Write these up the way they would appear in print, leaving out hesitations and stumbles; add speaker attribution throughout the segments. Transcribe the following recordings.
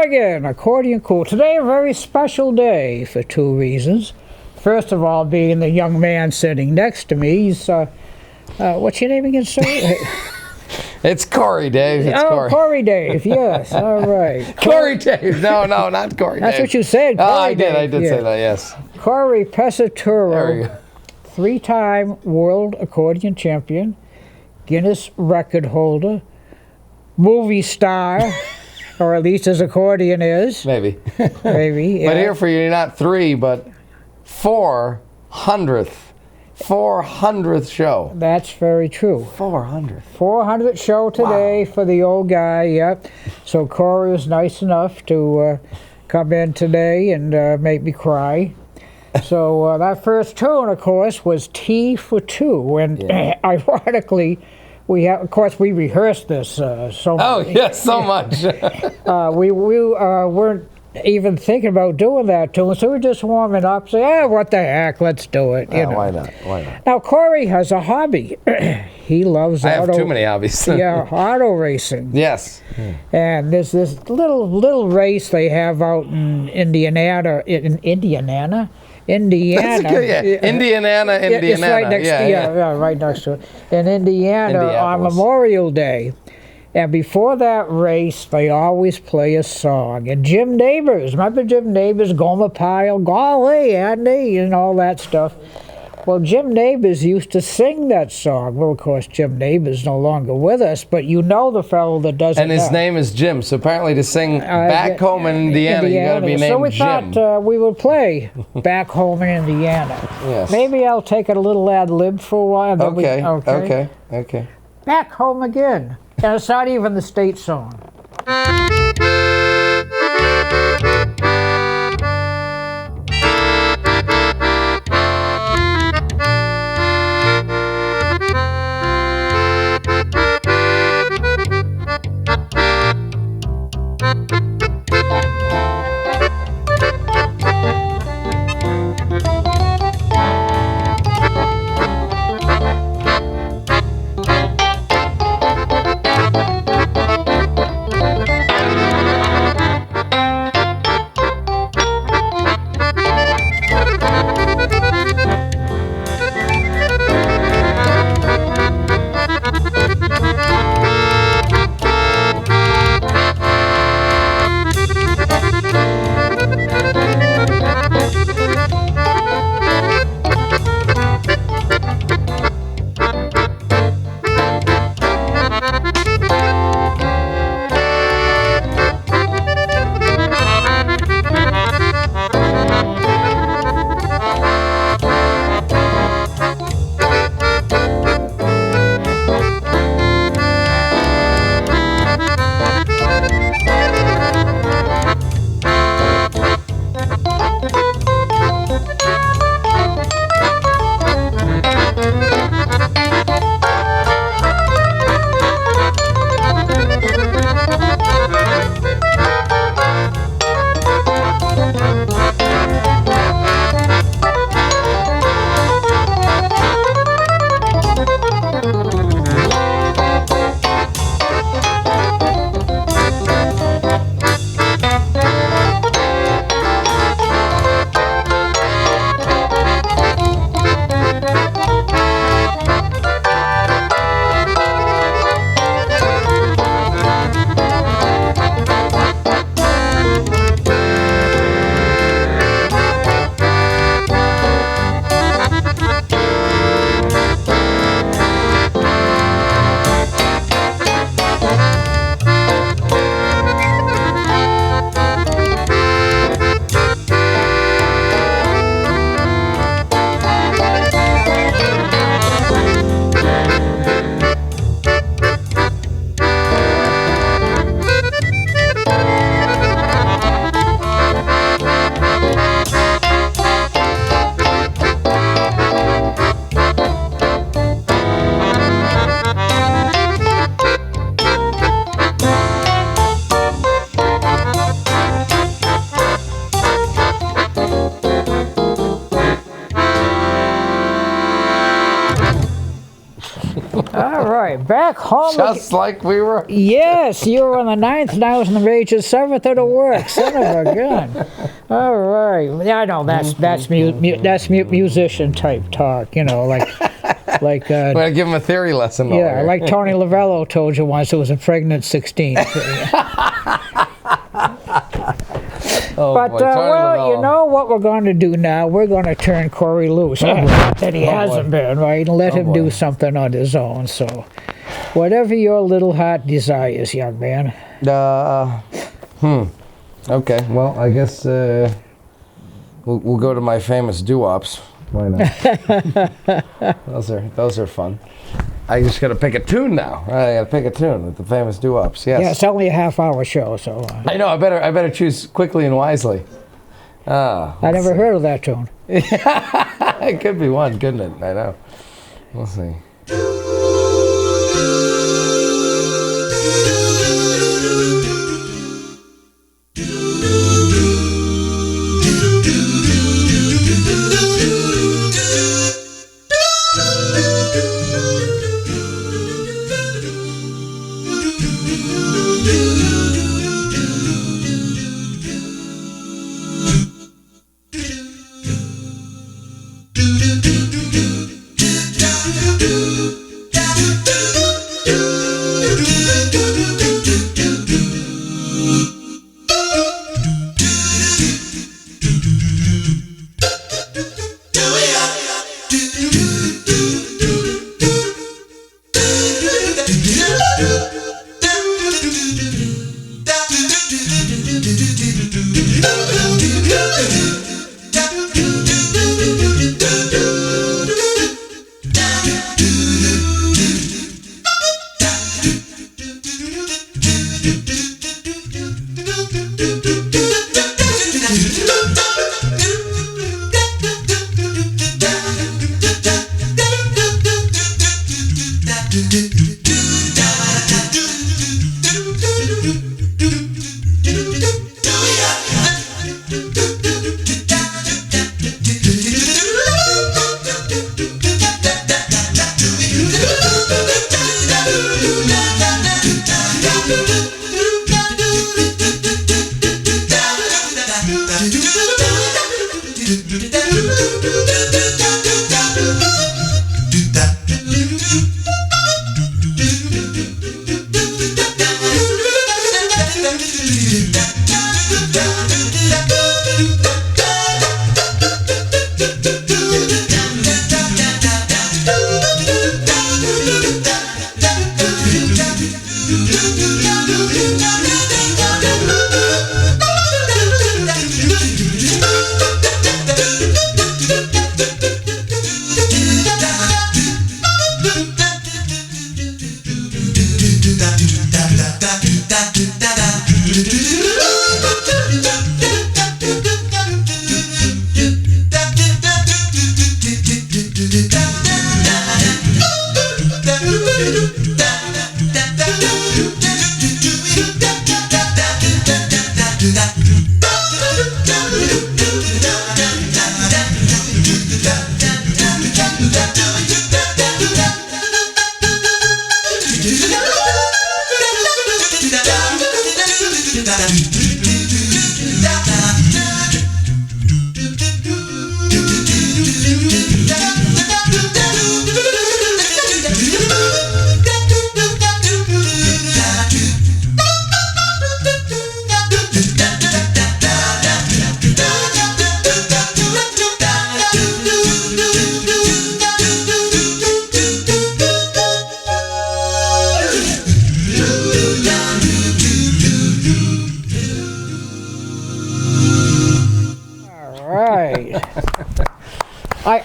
Speaker 1: again, Accordion Cool. Today, a very special day for two reasons. First of all, being the young man sitting next to me. He's, what's your name again, sir?
Speaker 2: It's Cory, Dave. It's Cory.
Speaker 1: Cory Dave, yes. All right.
Speaker 2: Cory Dave. No, not Cory
Speaker 1: That's
Speaker 2: Dave.
Speaker 1: what you said, Cory
Speaker 2: I
Speaker 1: Dave.
Speaker 2: did say that, yes.
Speaker 1: Cory
Speaker 2: There we
Speaker 1: Pesaturo,
Speaker 2: go.
Speaker 1: three-time world accordion champion, Guinness record holder, movie star, or at least his accordion is.
Speaker 2: Maybe.
Speaker 1: Maybe, yeah.
Speaker 2: But here for you, not 3, but 400th show.
Speaker 1: That's very true.
Speaker 2: 400th.
Speaker 1: 400th show today for the old guy, yep. So Cory was nice enough to come in today and make me cry. So that first tune, of course, was T for Two. And ironically, of course, we rehearsed this so much.
Speaker 2: Oh, yes, so much.
Speaker 1: We weren't even thinking about doing that tune, so we're just warming up, say, what the heck, let's do it. You know.
Speaker 2: Why not? Why not?
Speaker 1: Now, Cory has a hobby. He loves
Speaker 2: I have too many hobbies.
Speaker 1: yeah, auto racing.
Speaker 2: Yes.
Speaker 1: And there's this little race they have out in Indiana. Indiana.
Speaker 2: Yeah. Indiana.
Speaker 1: It's right next right next to it. In Indiana on Memorial Day. And before that race, they always play a song. And Jim Neighbors, remember Jim Neighbors, Gomer Pyle, golly, Andy, and all that stuff. Well, Jim Neighbors used to sing that song. Well, of course, Jim Neighbors no longer with us, but you know the fellow that does it.
Speaker 2: And his name is Jim, so apparently to sing Back Home in Indiana, you got to be named Jim.
Speaker 1: So we thought we would play Back Home in Indiana.
Speaker 2: Yes.
Speaker 1: Maybe I'll take a little ad lib for a while.
Speaker 2: Okay.
Speaker 1: Back Home Again. And it's not even the state song. back home.
Speaker 2: Just like we were.
Speaker 1: Yes, you were on the 9th, and I was on the Rage's 7th of the work. Son of a gun. All right. Yeah, I know that's musician type talk. You know, like.
Speaker 2: I'm gonna give him a theory lesson.
Speaker 1: Yeah, like Tony Lavello told you once, it was a pregnant 16. But, well, you know what we're going to do now? We're going to turn Cory loose. That he hasn't been, right? And let him do something on his own. So, whatever your little heart desires, young man.
Speaker 2: Okay, well, I guess we'll go to my famous doo-wops. Why not? Those are fun. I just gotta pick a tune now. I gotta pick a tune with the famous doo-wops. Yes.
Speaker 1: Yeah, it's only a half-hour show, so.
Speaker 2: I know. I better choose quickly and wisely.
Speaker 1: I never heard of that tune.
Speaker 2: It could be one, couldn't it? I know. We'll see.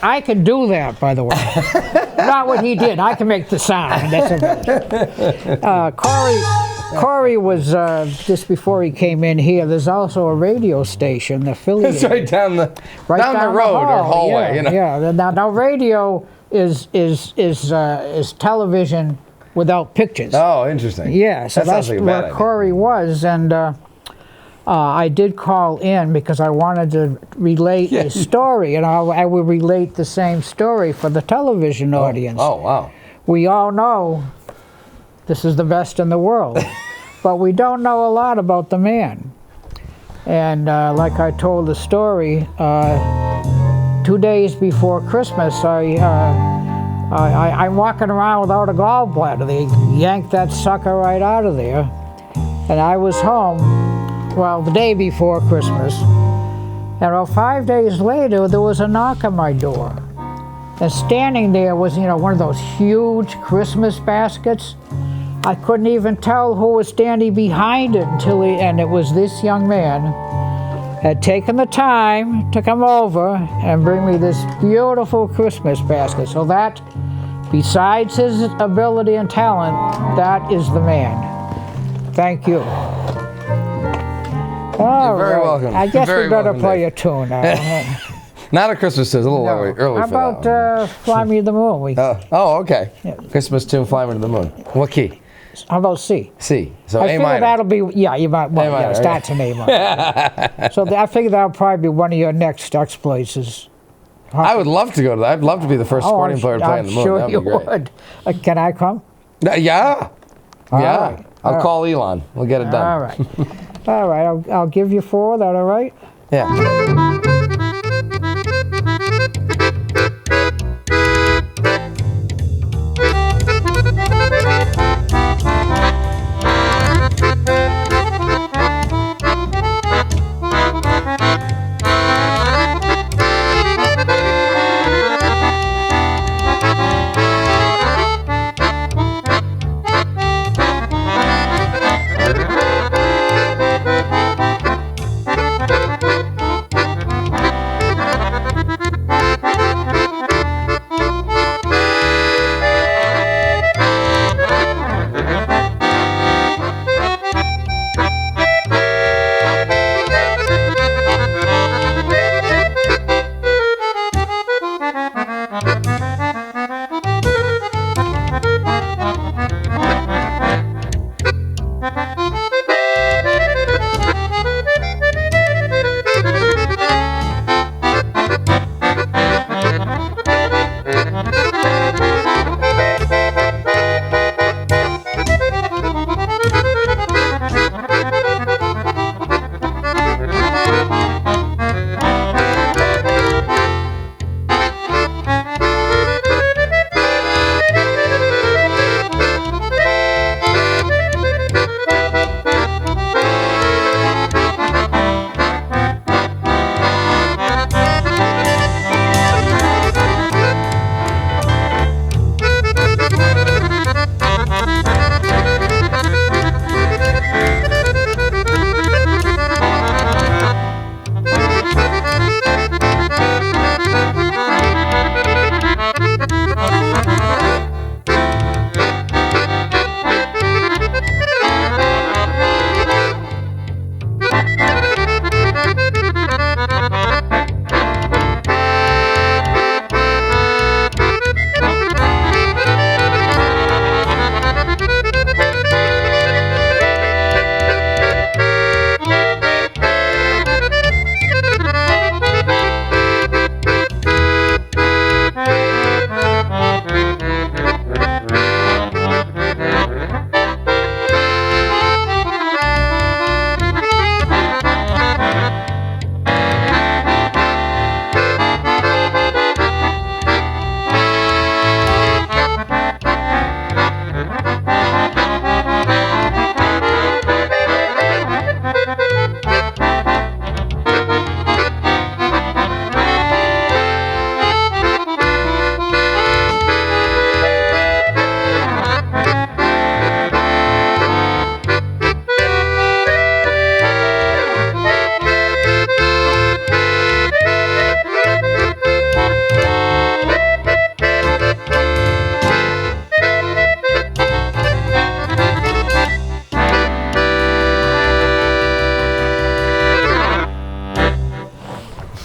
Speaker 1: I can do that, by the way. Not what he did. I can make the sound. That's Cory was, just before he came in here, there's also a radio station affiliated.
Speaker 2: It's right down the road or hallway.
Speaker 1: Yeah,
Speaker 2: you know?
Speaker 1: Yeah. Now radio is television without pictures.
Speaker 2: Oh, interesting.
Speaker 1: Yeah, so that's where Cory was, and I did call in because I wanted to relate a story, and I would relate the same story for the television audience.
Speaker 2: Oh, wow.
Speaker 1: We all know this is the best in the world. But we don't know a lot about the man. And like I told the story, 2 days before Christmas, I'm walking around without a gallbladder. They yanked that sucker right out of there. And I was home, well, the day before Christmas. And 5 days later, there was a knock on my door. And standing there was, one of those huge Christmas baskets. I couldn't even tell who was standing behind it and it was this young man had taken the time to come over and bring me this beautiful Christmas basket. So that, besides his ability and talent, that is the man. Thank you.
Speaker 2: You're very welcome.
Speaker 1: I guess we better play a tune now.
Speaker 2: Not a Christmas tune. It's a little early
Speaker 1: How
Speaker 2: for that.
Speaker 1: How about Fly Me to the Moon?
Speaker 2: Okay.
Speaker 1: Yeah.
Speaker 2: Christmas tune, Fly Me to the Moon. What key?
Speaker 1: How about C?
Speaker 2: C. So
Speaker 1: I
Speaker 2: A
Speaker 1: figure
Speaker 2: minor.
Speaker 1: that'll be, you might, well,
Speaker 2: A minor,
Speaker 1: it starts in A minor. So I figure that'll probably be one of your next places.
Speaker 2: I would love to go to that. I'd love to be the first accordion player to play on the moon.
Speaker 1: I'm sure
Speaker 2: That'd
Speaker 1: you
Speaker 2: be great.
Speaker 1: would. Can I come?
Speaker 2: Yeah.
Speaker 1: All
Speaker 2: Yeah.
Speaker 1: right.
Speaker 2: I'll call Elon. We'll get it done.
Speaker 1: All right. All right, I'll give you 4. That all right?
Speaker 2: Yeah.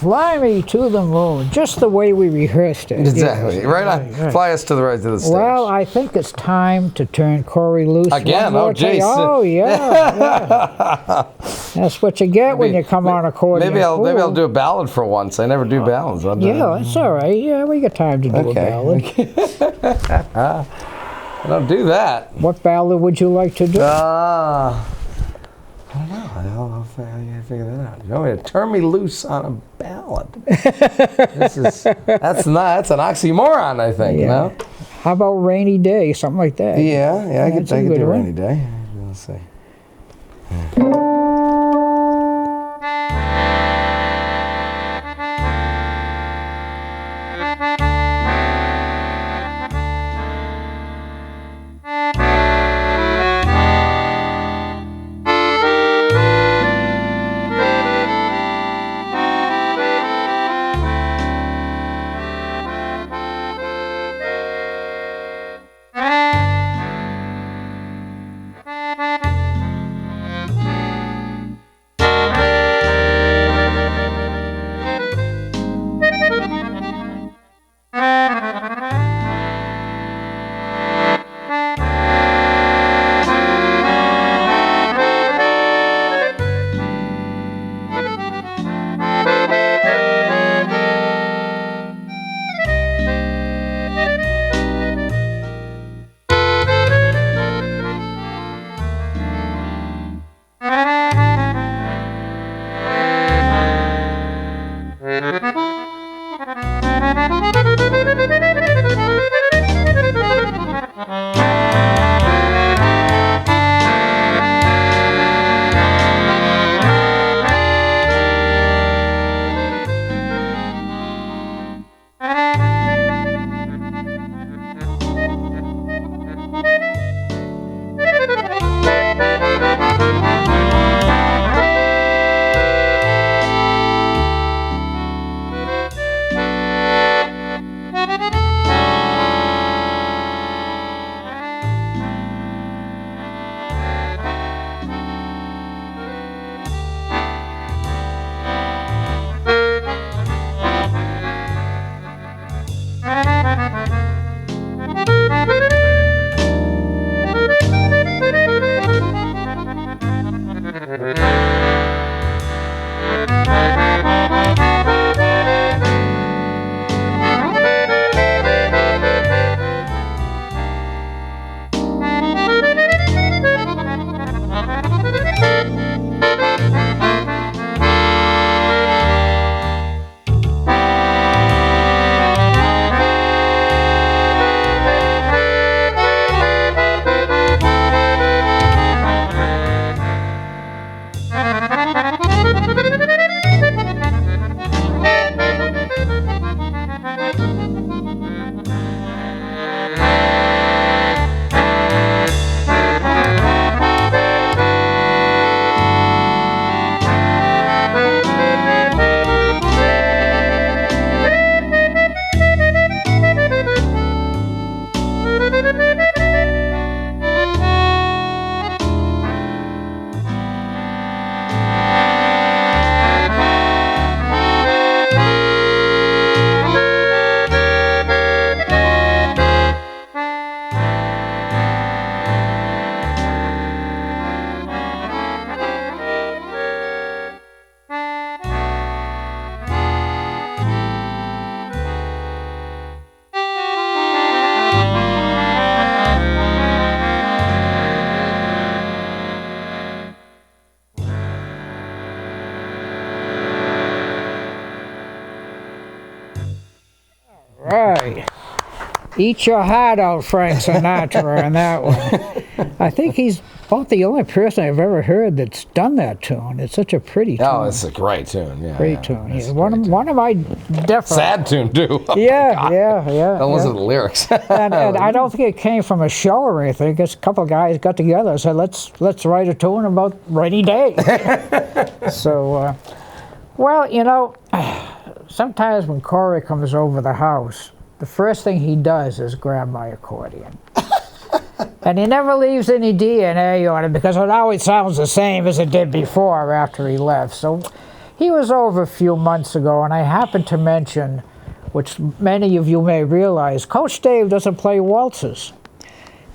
Speaker 1: Fly me to the moon, just the way we rehearsed it.
Speaker 2: Exactly.
Speaker 1: Yes.
Speaker 2: Right on.
Speaker 1: Right.
Speaker 2: Fly us to the right to the stage.
Speaker 1: Well, I think it's time to turn Cory loose.
Speaker 2: Again?
Speaker 1: One more
Speaker 2: Oh, geez.
Speaker 1: time. Oh, yeah. That's what you get when you come on Accordion
Speaker 2: Maybe
Speaker 1: Cool.
Speaker 2: I'll do a ballad for once. I never do ballads.
Speaker 1: Yeah, that's all right. Yeah, we got time to do a ballad.
Speaker 2: I don't do that.
Speaker 1: What ballad would you like to do?
Speaker 2: I don't know. I'll figure that out. You want me to turn me loose on a ballad? That's an oxymoron, I think.
Speaker 1: Yeah.
Speaker 2: No?
Speaker 1: How about Rainy Day, something like that?
Speaker 2: Yeah, I could do Rainy Day. Let's see.
Speaker 1: Right. Eat your heart out, Frank Sinatra, on that one. I think he's about the only person I've ever heard that's done that tune. It's such a pretty tune.
Speaker 2: Oh, it's a great tune. Yeah,
Speaker 1: great tune. Yeah. One of my definitely
Speaker 2: sad tune too. Oh
Speaker 1: yeah.
Speaker 2: Don't listen to the lyrics.
Speaker 1: and I don't think it came from a show or anything. It's a couple of guys got together and said, let's write a tune about Rainy Day. So, well, you know, sometimes when Cory comes over the house, the first thing he does is grab my accordion. And he never leaves any DNA on it because it always sounds the same as it did before after he left. So he was over a few months ago, and I happened to mention, which many of you may realize, Coach Dave doesn't play waltzes.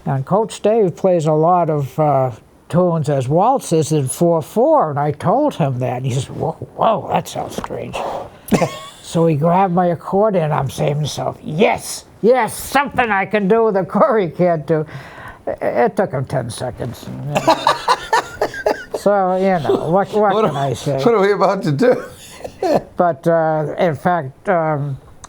Speaker 1: And Coach Dave plays a lot of tunes as waltzes in 4/4, and I told him that. And he says, whoa, that sounds strange. So he grabbed my accordion, and I'm saying to myself, yes, yes, something I can do that Cory can't do. It took him 10 seconds. So, you know, what can I say?
Speaker 2: What are we about to do?
Speaker 1: But, in fact,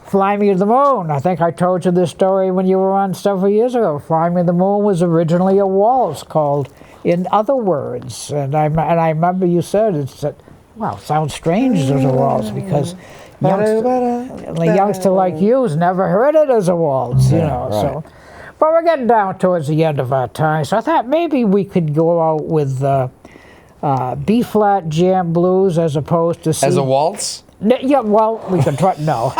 Speaker 1: Fly Me to the Moon, I think I told you this story when you were on several years ago. Fly Me to the Moon was originally a waltz called In Other Words. And I remember you said, well, sounds strange as a waltz because a youngster like you's never heard it as a waltz, you know. Right. So, but we're getting down towards the end of our time, so I thought maybe we could go out with B-flat jam blues as opposed to
Speaker 2: as a waltz.
Speaker 1: Yeah, well, we can try. No,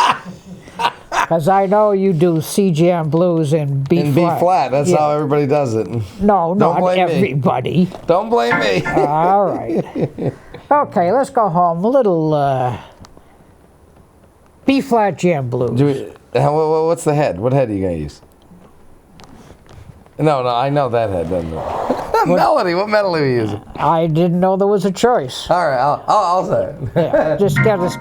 Speaker 1: because I know you do C jam blues in B-flat.
Speaker 2: In B-flat, that's how everybody does it.
Speaker 1: No, not everybody.
Speaker 2: Me. Don't blame me.
Speaker 1: All right. Okay, let's go home. A little B-flat jam blues.
Speaker 2: What's the head? What head are you going to use? No, I know that head. Melody. What melody are we using?
Speaker 1: I didn't know there was a choice.
Speaker 2: All right, I'll say it.
Speaker 1: Yeah, just get us.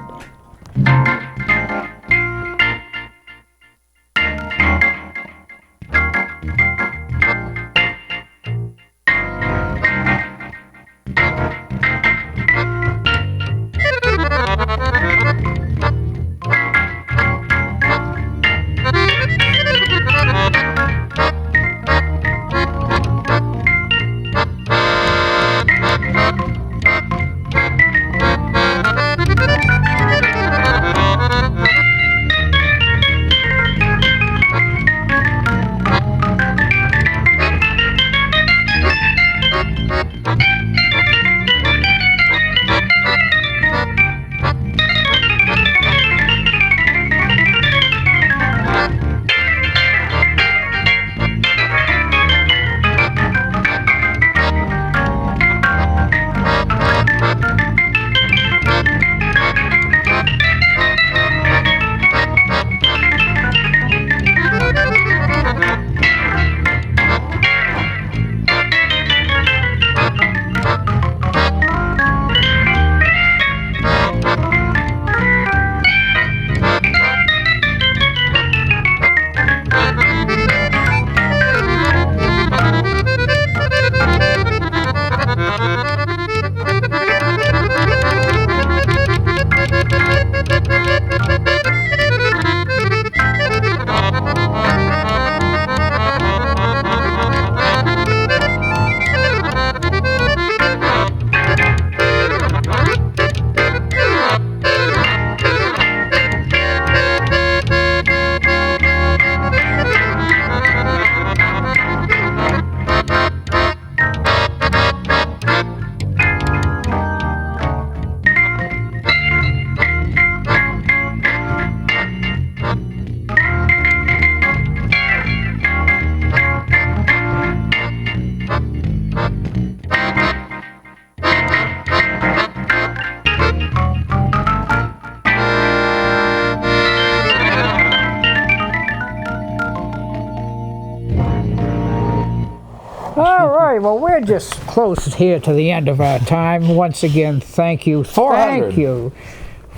Speaker 1: All right, well, we're just close here to the end of our time. Once again, thank you.
Speaker 2: 400.
Speaker 1: Thank you.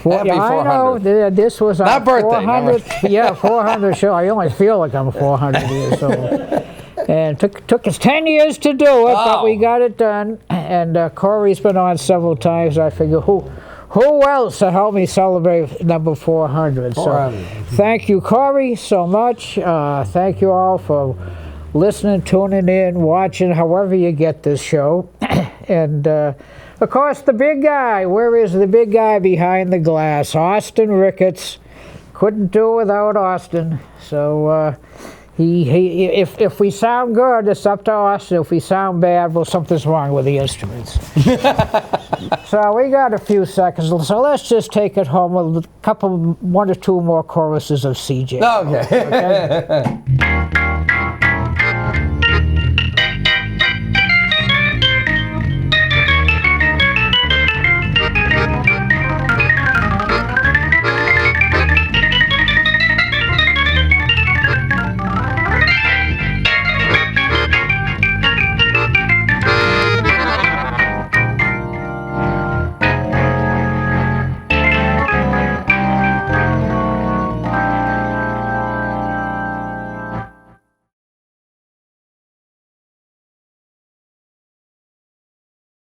Speaker 2: Happy 400.
Speaker 1: I know this was our 400th. Yeah, 400 show. I only feel like I'm 400 years old. And took us 10 years to do it, but we got it done. And Cory's been on several times. I figure who else to help me celebrate number 400? 400. So thank you, Cory, so much. Thank you all for listening, tuning in, watching, however you get this show. And, of course, the big guy. Where is the big guy behind the glass? Austin Ricketts. Couldn't do it without Austin. So if we sound good, it's up to Austin. If we sound bad, well, something's wrong with the instruments. So we got a few seconds. So let's just take it home with one or two more choruses of CJ.
Speaker 2: Okay.